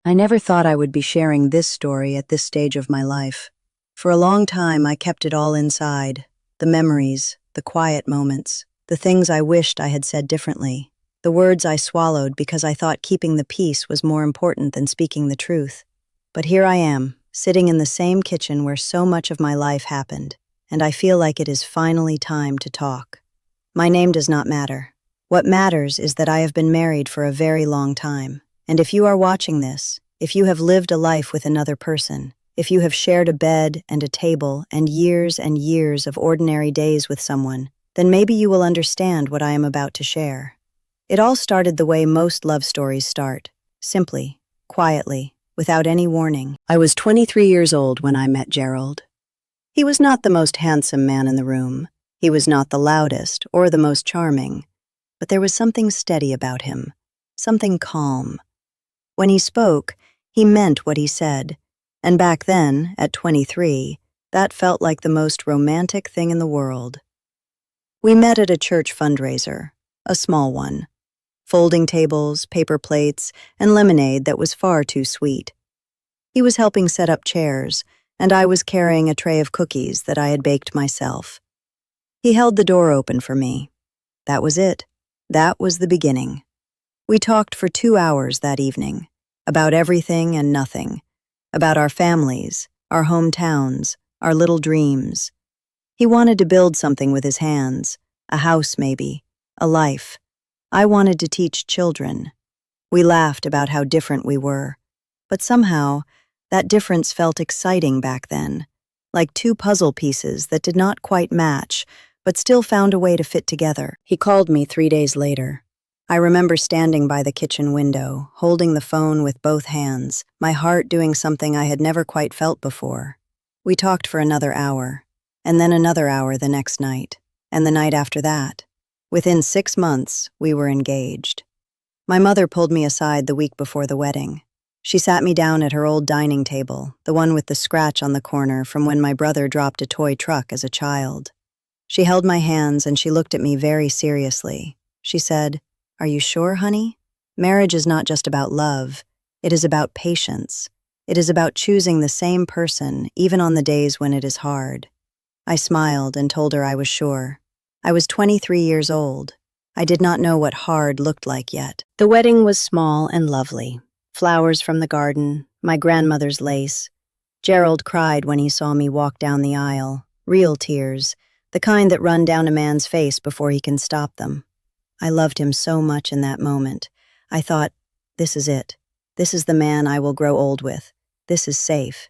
I never thought I would be sharing this story at this stage of my life. For a long time, I kept it all inside. The memories, the quiet moments, the things I wished I had said differently, the words I swallowed because I thought keeping the peace was more important than speaking the truth. But here I am, sitting in the same kitchen where so much of my life happened, and I feel like it is finally time to talk. My name does not matter. What matters is that I have been married for a very long time. And if you are watching this, if you have lived a life with another person, if you have shared a bed and a table and years of ordinary days with someone, then maybe you will understand what I am about to share. It all started the way most love stories start, simply, quietly, without any warning. I was 23 years old when I met Gerald. He was not the most handsome man in the room. He was not the loudest or the most charming, but there was something steady about him, something calm. When he spoke, he meant what he said, and back then, at 23, that felt like the most romantic thing in the world. We met at a church fundraiser, a small one. Folding tables, paper plates, and lemonade that was far too sweet. He was helping set up chairs, and I was carrying a tray of cookies that I had baked myself. He held the door open for me. That was it. That was the beginning. We talked for 2 hours that evening, about everything and nothing, about our families, our hometowns, our little dreams. He wanted to build something with his hands, a house maybe, a life. I wanted to teach children. We laughed about how different we were, but somehow that difference felt exciting back then, like two puzzle pieces that did not quite match, but still found a way to fit together. He called me 3 days later. I remember standing by the kitchen window, holding the phone with both hands, my heart doing something I had never quite felt before. We talked for another hour, and then another hour the next night, and the night after that. Within 6 months, we were engaged. My mother pulled me aside the week before the wedding. She sat me down at her old dining table, the one with the scratch on the corner from when my brother dropped a toy truck as a child. She held my hands and she looked at me very seriously. She said, "Are you sure, honey? Marriage is not just about love. It is about patience. It is about choosing the same person, even on the days when it is hard." I smiled and told her I was sure. I was 23 years old. I did not know what hard looked like yet. The wedding was small and lovely. Flowers from the garden, my grandmother's lace. Gerald cried when he saw me walk down the aisle. Real tears, the kind that run down a man's face before he can stop them. I loved him so much in that moment. I thought, this is it. This is the man I will grow old with. This is safe.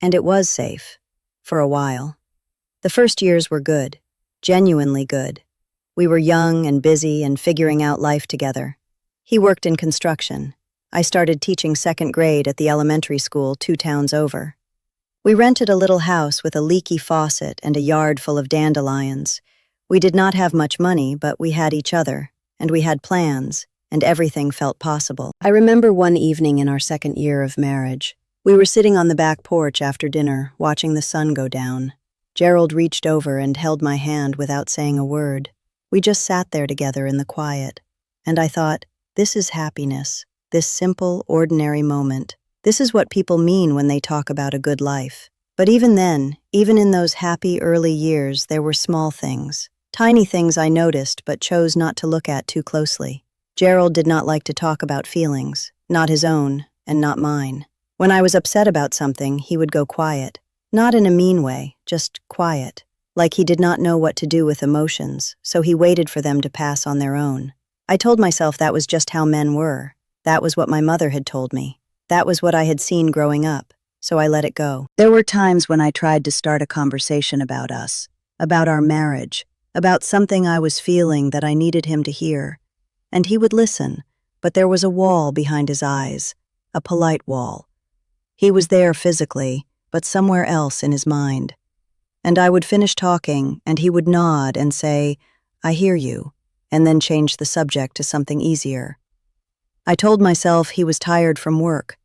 And it was safe. For a while. The first years were good. Genuinely good. We were young and busy and figuring out life together. He worked in construction. I started teaching 2nd grade at the elementary school 2 towns over. We rented a little house with a leaky faucet and a yard full of dandelions. We did not have much money, but we had each other, and we had plans, and everything felt possible. I remember one evening in our 2nd year of marriage. We were sitting on the back porch after dinner, watching the sun go down. Gerald reached over and held my hand without saying a word. We just sat there together in the quiet. And I thought, this is happiness, this simple, ordinary moment. This is what people mean when they talk about a good life. But even then, even in those happy early years, there were small things. Tiny things I noticed but chose not to look at too closely. Gerald did not like to talk about feelings, not his own, and not mine. When I was upset about something, he would go quiet. Not in a mean way, just quiet. Like he did not know what to do with emotions, so he waited for them to pass on their own. I told myself that was just how men were. That was what my mother had told me. That was what I had seen growing up, so I let it go. There were times when I tried to start a conversation about us, about our marriage, about something I was feeling that I needed him to hear. And he would listen, but there was a wall behind his eyes, a polite wall. He was there physically, but somewhere else in his mind. And I would finish talking, and he would nod and say, "I hear you," and then change the subject to something easier. I told myself he was tired from work.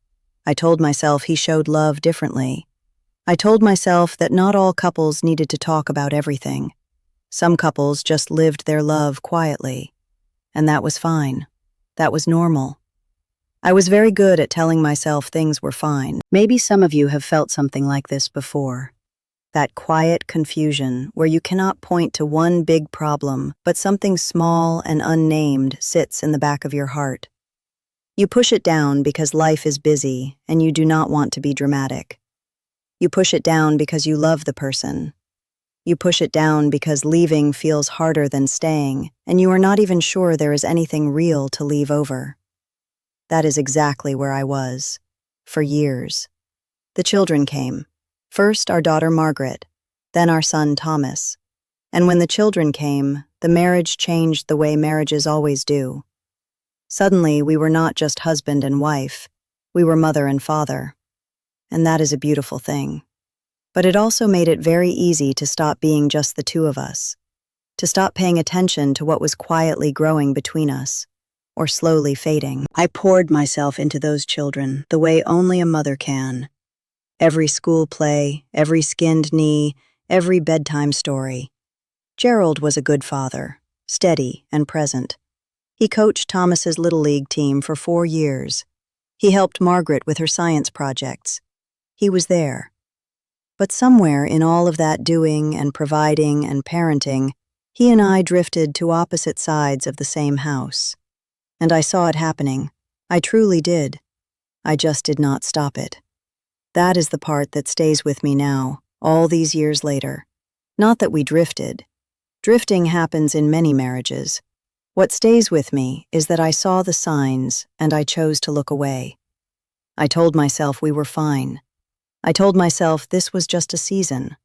I told myself he showed love differently. I told myself that not all couples needed to talk about everything. Some couples just lived their love quietly. And that was fine. That was normal. I was very good at telling myself things were fine. Maybe some of you have felt something like this before. That quiet confusion where you cannot point to one big problem, but something small and unnamed sits in the back of your heart. You push it down because life is busy and you do not want to be dramatic. You push it down because you love the person. You push it down because leaving feels harder than staying, and you are not even sure there is anything real to leave over. That is exactly where I was, for years. The children came. First our daughter Margaret, then our son Thomas. And when the children came, the marriage changed the way marriages always do. Suddenly, we were not just husband and wife, we were mother and father. And that is a beautiful thing. But it also made it very easy to stop being just the two of us, to stop paying attention to what was quietly growing between us, or slowly fading. I poured myself into those children the way only a mother can. Every school play, every skinned knee, every bedtime story. Gerald was a good father, steady and present. He coached Thomas's Little League team for 4 years. He helped Margaret with her science projects. He was there. But somewhere in all of that doing and providing and parenting, he and I drifted to opposite sides of the same house. And I saw it happening. I truly did. I just did not stop it. That is the part that stays with me now, all these years later. Not that we drifted. Drifting happens in many marriages. What stays with me is that I saw the signs and I chose to look away. I told myself we were fine. I told myself this was just a season.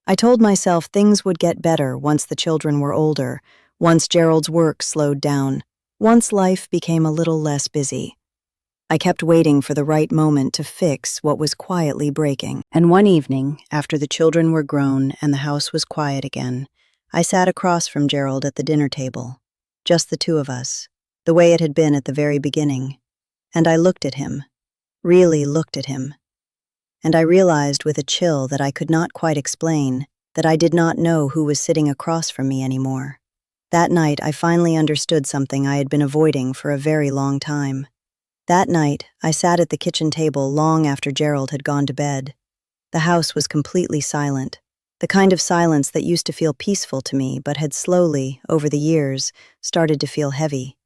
I told myself things would get better once the children were older, once Gerald's work slowed down, once life became a little less busy. I kept waiting for the right moment to fix what was quietly breaking. And one evening, after the children were grown and the house was quiet again, I sat across from Gerald at the dinner table, just the two of us, the way it had been at the very beginning. And I looked at him, really looked at him. And I realized with a chill that I could not quite explain that I did not know who was sitting across from me anymore. That night, I finally understood something I had been avoiding for a very long time. That night, I sat at the kitchen table long after Gerald had gone to bed. The house was completely silent, the kind of silence that used to feel peaceful to me but had slowly, over the years, started to feel heavy.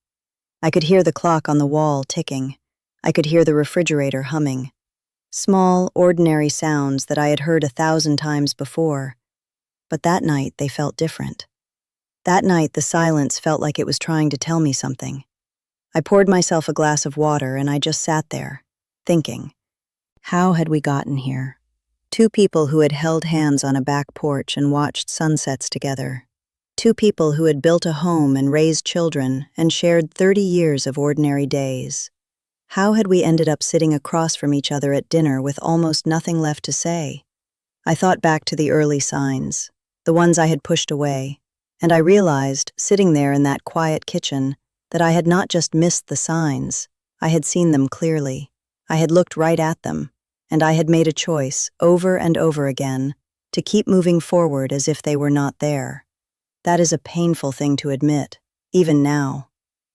I could hear the clock on the wall ticking. I could hear the refrigerator humming. Small, ordinary sounds that I had heard 1,000 times before. But that night, they felt different. That night, the silence felt like it was trying to tell me something. I poured myself a glass of water and I just sat there, thinking. How had we gotten here? Two people who had held hands on a back porch and watched sunsets together. Two people who had built a home and raised children and shared 30 years of ordinary days. How had we ended up sitting across from each other at dinner with almost nothing left to say? I thought back to the early signs, the ones I had pushed away, and I realized, sitting there in that quiet kitchen, that I had not just missed the signs, I had seen them clearly. I had looked right at them, and I had made a choice, over and over again, to keep moving forward as if they were not there. That is a painful thing to admit, even now.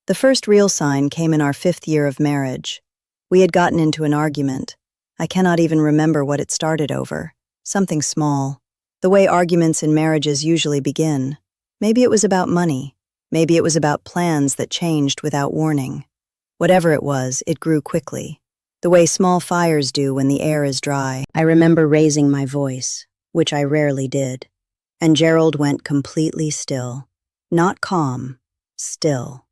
The first real sign came in our 5th year of marriage. We had gotten into an argument. I cannot even remember what it started over. Something small. The way arguments in marriages usually begin. Maybe it was about money. Maybe it was about plans that changed without warning. Whatever it was, it grew quickly. The way small fires do when the air is dry. I remember raising my voice, which I rarely did. And Gerald went completely still. Not calm, still.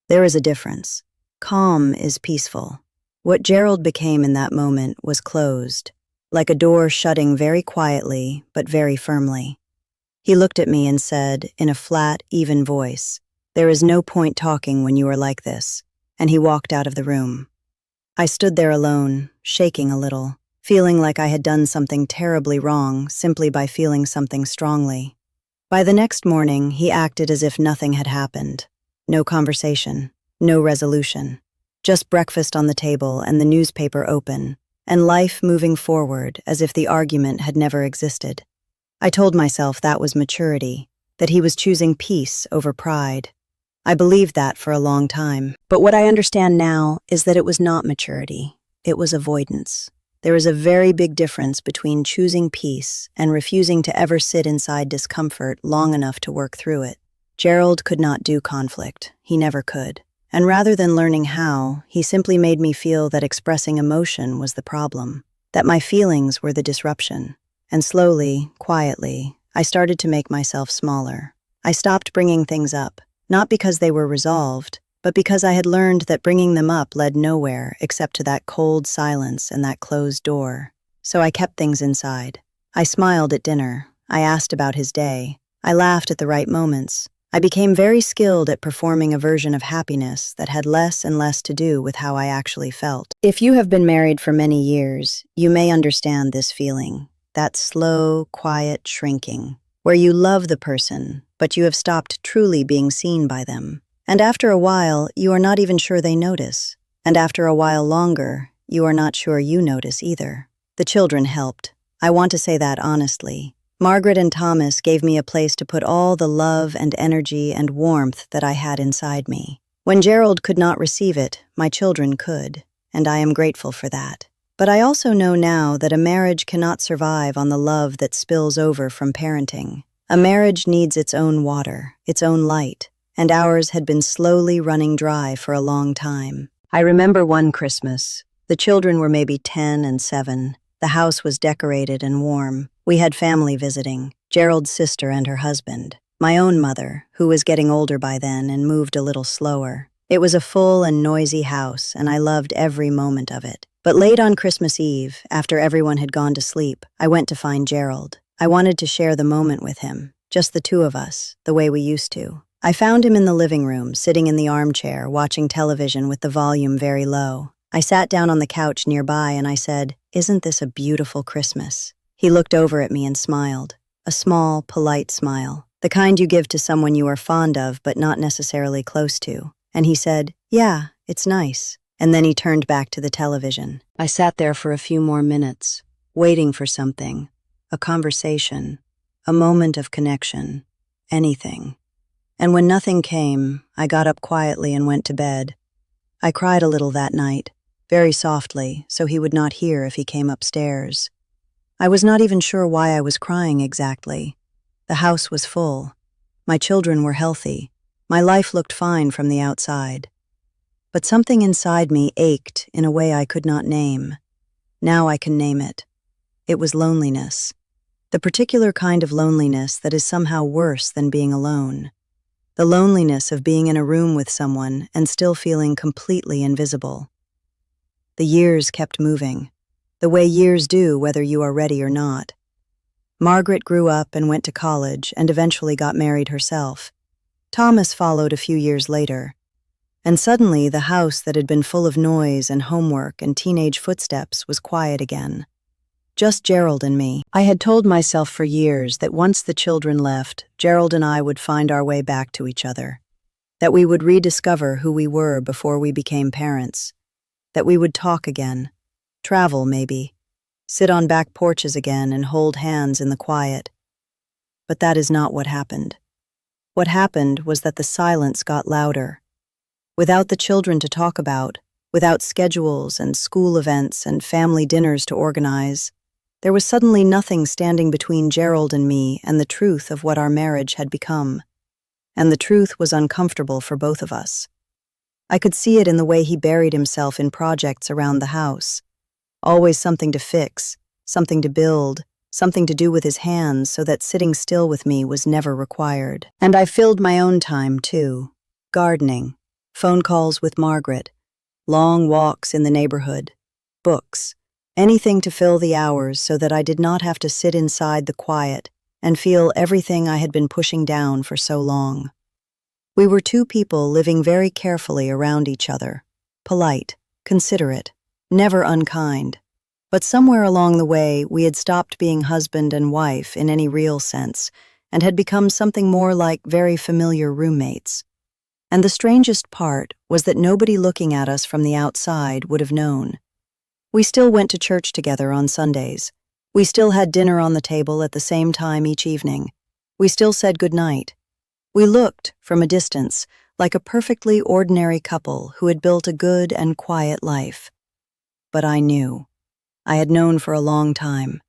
There is a difference. Calm is peaceful. What Gerald became in that moment was closed, like a door shutting very quietly but very firmly. He looked at me and said, in a flat, even voice, "There is no point talking when you are like this," and he walked out of the room. I stood there alone, shaking a little, feeling like I had done something terribly wrong simply by feeling something strongly. By the next morning, he acted as if nothing had happened. No conversation, no resolution, just breakfast on the table and the newspaper open, and life moving forward as if the argument had never existed. I told myself that was maturity, that he was choosing peace over pride. I believed that for a long time. But what I understand now is that it was not maturity. It was avoidance. There is a very big difference between choosing peace and refusing to ever sit inside discomfort long enough to work through it. Gerald could not do conflict. He never could. And rather than learning how, he simply made me feel that expressing emotion was the problem, that my feelings were the disruption. And slowly, quietly, I started to make myself smaller. I stopped bringing things up, not because they were resolved, but because I had learned that bringing them up led nowhere except to that cold silence and that closed door. So I kept things inside. I smiled at dinner. I asked about his day. I laughed at the right moments. I became very skilled at performing a version of happiness that had less and less to do with how I actually felt. If you have been married for many years, you may understand this feeling, that slow, quiet shrinking, where you love the person, but you have stopped truly being seen by them. And after a while, you are not even sure they notice. And after a while longer, you are not sure you notice either. The children helped. I want to say that honestly. Margaret and Thomas gave me a place to put all the love and energy and warmth that I had inside me. When Gerald could not receive it, my children could, and I am grateful for that. But I also know now that a marriage cannot survive on the love that spills over from parenting. A marriage needs its own water, its own light, and ours had been slowly running dry for a long time. I remember one Christmas. The children were maybe 10 and 7. The house was decorated and warm. We had family visiting, Gerald's sister and her husband, my own mother, who was getting older by then and moved a little slower. It was a full and noisy house, and I loved every moment of it. But late on Christmas Eve, after everyone had gone to sleep, I went to find Gerald. I wanted to share the moment with him, just the two of us, the way we used to. I found him in the living room, sitting in the armchair, watching television with the volume very low. I sat down on the couch nearby and I said, "Isn't this a beautiful Christmas?" He looked over at me and smiled, a small, polite smile, the kind you give to someone you are fond of but not necessarily close to. And he said, "Yeah, it's nice." And then he turned back to the television. I sat there for a few more minutes, waiting for something, a conversation, a moment of connection, anything. And when nothing came, I got up quietly and went to bed. I cried a little that night, very softly, so he would not hear if he came upstairs. I was not even sure why I was crying exactly. The house was full. My children were healthy. My life looked fine from the outside. But something inside me ached in a way I could not name. Now I can name it. It was loneliness. The particular kind of loneliness that is somehow worse than being alone. The loneliness of being in a room with someone and still feeling completely invisible. The years kept moving, the way years do whether you are ready or not. Margaret grew up and went to college and eventually got married herself. Thomas followed a few years later. And suddenly the house that had been full of noise and homework and teenage footsteps was quiet again. Just Gerald and me. I had told myself for years that once the children left, Gerald and I would find our way back to each other, that we would rediscover who we were before we became parents, that we would talk again, travel maybe, sit on back porches again and hold hands in the quiet. But that is not what happened. What happened was that the silence got louder. Without the children to talk about, without schedules and school events and family dinners to organize, there was suddenly nothing standing between Gerald and me and the truth of what our marriage had become. And the truth was uncomfortable for both of us. I could see it in the way he buried himself in projects around the house. Always something to fix, something to build, something to do with his hands so that sitting still with me was never required. And I filled my own time, too. Gardening, phone calls with Margaret, long walks in the neighborhood, books, anything to fill the hours so that I did not have to sit inside the quiet and feel everything I had been pushing down for so long. We were two people living very carefully around each other, polite, considerate, never unkind. But somewhere along the way, we had stopped being husband and wife in any real sense and had become something more like very familiar roommates. And the strangest part was that nobody looking at us from the outside would have known. We still went to church together on Sundays. We still had dinner on the table at the same time each evening. We still said goodnight. We looked, from a distance, like a perfectly ordinary couple who had built a good and quiet life. But I knew. I had known for a long time.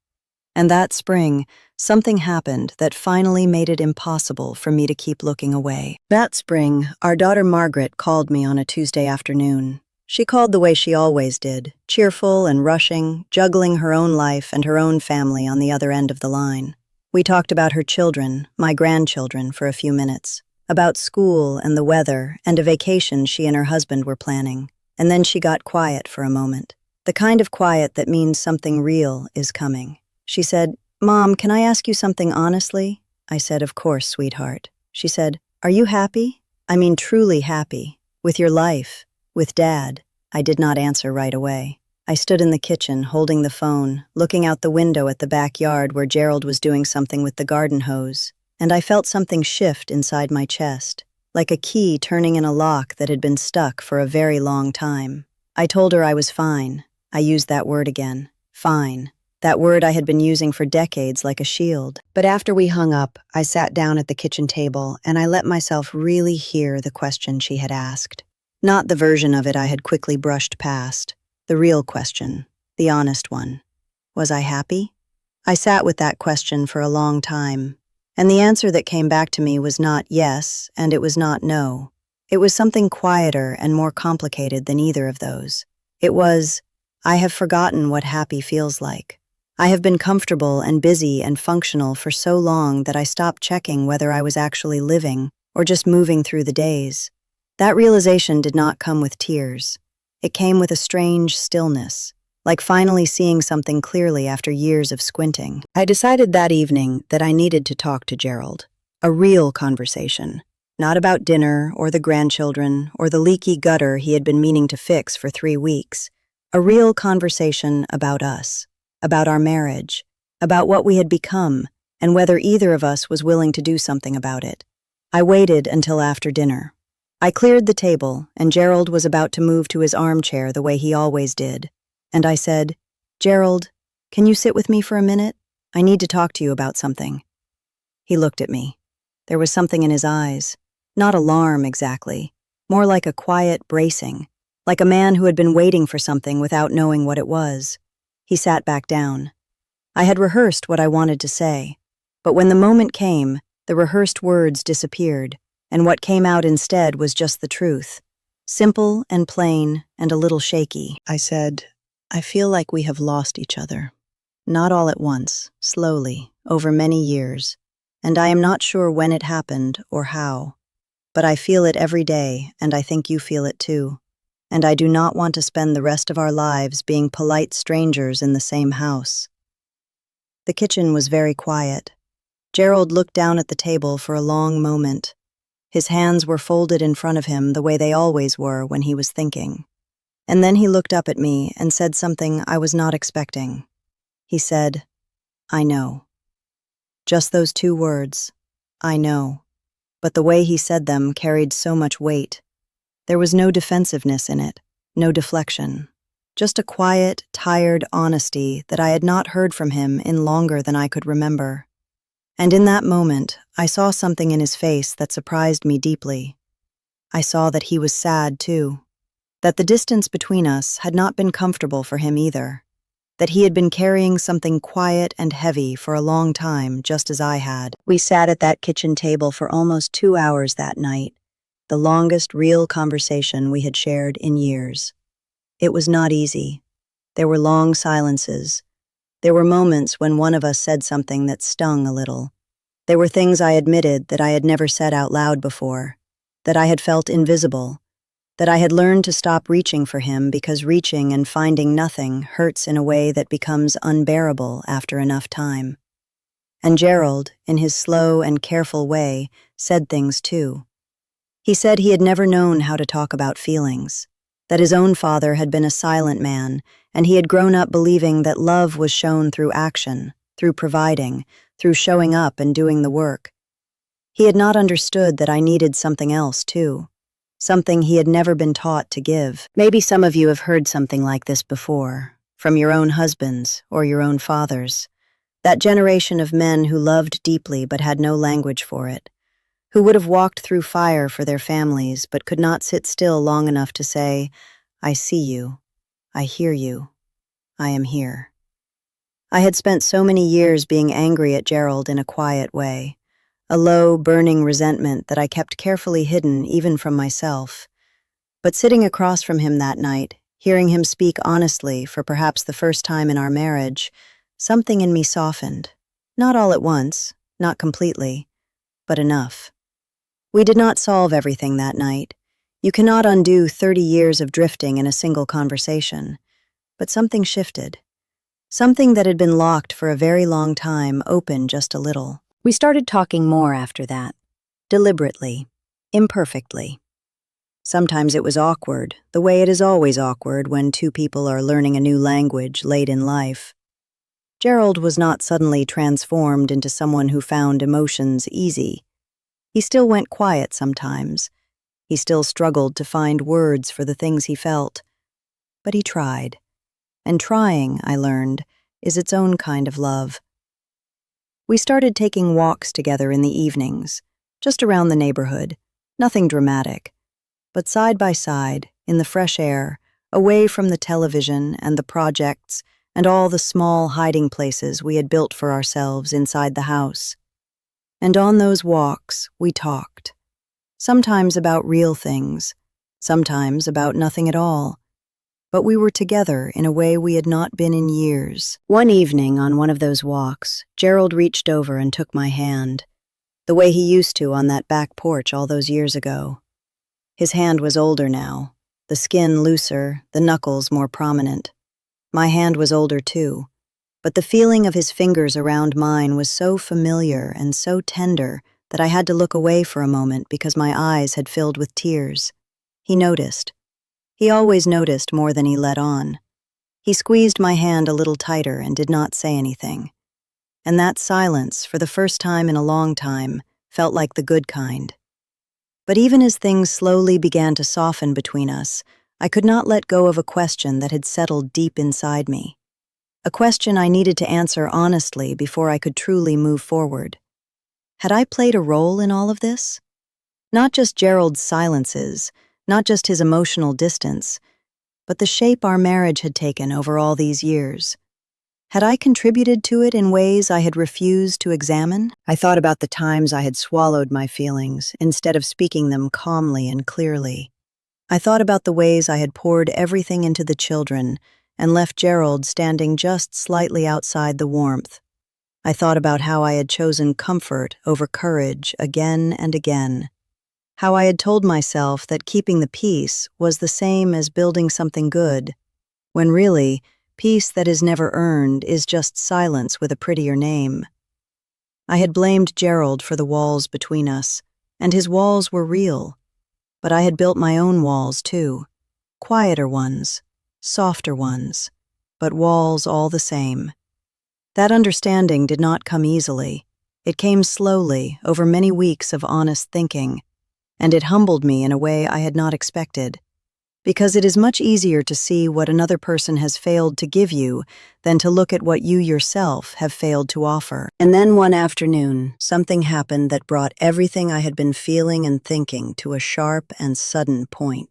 And that spring, something happened that finally made it impossible for me to keep looking away. That spring, our daughter Margaret called me on a Tuesday afternoon. She called the way she always did, cheerful and rushing, juggling her own life and her own family on the other end of the line. We talked about her children, my grandchildren, for a few minutes, about school and the weather and a vacation she and her husband were planning. And then she got quiet for a moment. The kind of quiet that means something real is coming. She said, "Mom, can I ask you something honestly?" I said, "Of course, sweetheart." She said, "Are you happy? I mean truly happy? With your life? With Dad?" I did not answer right away. I stood in the kitchen, holding the phone, looking out the window at the backyard where Gerald was doing something with the garden hose, and I felt something shift inside my chest, like a key turning in a lock that had been stuck for a very long time. I told her I was fine. I used that word again, fine. That word I had been using for decades like a shield. But after we hung up, I sat down at the kitchen table and I let myself really hear the question she had asked. Not the version of it I had quickly brushed past. The real question, the honest one. Was I happy? I sat with that question for a long time, and the answer that came back to me was not yes, and it was not no. It was something quieter and more complicated than either of those. It was, I have forgotten what happy feels like. I have been comfortable and busy and functional for so long that I stopped checking whether I was actually living or just moving through the days. That realization did not come with tears. It came with a strange stillness, like finally seeing something clearly after years of squinting. I decided that evening that I needed to talk to Gerald. A real conversation. Not about dinner or the grandchildren or the leaky gutter he had been meaning to fix for 3 weeks. A real conversation about us. About our marriage, about what we had become, and whether either of us was willing to do something about it. I waited until after dinner. I cleared the table, and Gerald was about to move to his armchair the way he always did. And I said, "Gerald, can you sit with me for a minute? I need to talk to you about something." He looked at me. There was something in his eyes, not alarm exactly, more like a quiet bracing, like a man who had been waiting for something without knowing what it was. He sat back down. I had rehearsed what I wanted to say, but when the moment came, the rehearsed words disappeared, and what came out instead was just the truth. Simple and plain and a little shaky. I said, "I feel like we have lost each other. Not all at once, slowly, over many years, and I am not sure when it happened or how. But I feel it every day, and I think you feel it too. And I do not want to spend the rest of our lives being polite strangers in the same house." The kitchen was very quiet. Gerald looked down at the table for a long moment. His hands were folded in front of him the way they always were when he was thinking. And then he looked up at me and said something I was not expecting. He said, "I know." Just those 2 words, "I know." But the way he said them carried so much weight. There was no defensiveness in it, no deflection. Just a quiet, tired honesty that I had not heard from him in longer than I could remember. And in that moment, I saw something in his face that surprised me deeply. I saw that he was sad too, that the distance between us had not been comfortable for him either, that he had been carrying something quiet and heavy for a long time, just as I had. We sat at that kitchen table for almost 2 hours that night, the longest real conversation we had shared in years. It was not easy. There were long silences. There were moments when one of us said something that stung a little. There were things I admitted that I had never said out loud before, that I had felt invisible, that I had learned to stop reaching for him because reaching and finding nothing hurts in a way that becomes unbearable after enough time. And Gerald, in his slow and careful way, said things too. He said he had never known how to talk about feelings, that his own father had been a silent man, and he had grown up believing that love was shown through action, through providing, through showing up and doing the work. He had not understood that I needed something else too, something he had never been taught to give. Maybe some of you have heard something like this before, from your own husbands or your own fathers, that generation of men who loved deeply but had no language for it. who would have walked through fire for their families but could not sit still long enough to say, "I see you, I hear you, I am here." I had spent so many years being angry at Gerald in a quiet way, a low, burning resentment that I kept carefully hidden even from myself. But sitting across from him that night, hearing him speak honestly for perhaps the first time in our marriage, something in me softened. Not all at once, not completely, but enough. We did not solve everything that night. You cannot undo 30 years of drifting in a single conversation. But something shifted. Something that had been locked for a very long time opened just a little. We started talking more after that, deliberately, imperfectly. Sometimes it was awkward, the way it is always awkward when two people are learning a new language late in life. Gerald was not suddenly transformed into someone who found emotions easy. He still went quiet sometimes. He still struggled to find words for the things he felt. But he tried. And trying, I learned, is its own kind of love. We started taking walks together in the evenings, just around the neighborhood, nothing dramatic, but side by side, in the fresh air, away from the television and the projects and all the small hiding places we had built for ourselves inside the house. And on those walks, we talked. Sometimes about real things, sometimes about nothing at all. But we were together in a way we had not been in years. One evening on one of those walks, Gerald reached over and took my hand, the way he used to on that back porch all those years ago. His hand was older now, the skin looser, the knuckles more prominent. My hand was older too, but the feeling of his fingers around mine was so familiar and so tender that I had to look away for a moment because my eyes had filled with tears. He noticed. He always noticed more than he let on. He squeezed my hand a little tighter and did not say anything. And that silence, for the first time in a long time, felt like the good kind. But even as things slowly began to soften between us, I could not let go of a question that had settled deep inside me. A question I needed to answer honestly before I could truly move forward. Had I played a role in all of this? Not just Gerald's silences, not just his emotional distance, but the shape our marriage had taken over all these years. Had I contributed to it in ways I had refused to examine? I thought about the times I had swallowed my feelings instead of speaking them calmly and clearly. I thought about the ways I had poured everything into the children and left Gerald standing just slightly outside the warmth. I thought about how I had chosen comfort over courage again and again. How I had told myself that keeping the peace was the same as building something good, when really, peace that is never earned is just silence with a prettier name. I had blamed Gerald for the walls between us, and his walls were real. But I had built my own walls too, quieter ones, softer ones, but walls all the same. That understanding did not come easily. It came slowly, over many weeks of honest thinking, and it humbled me in a way I had not expected. Because it is much easier to see what another person has failed to give you than to look at what you yourself have failed to offer. And then one afternoon, something happened that brought everything I had been feeling and thinking to a sharp and sudden point.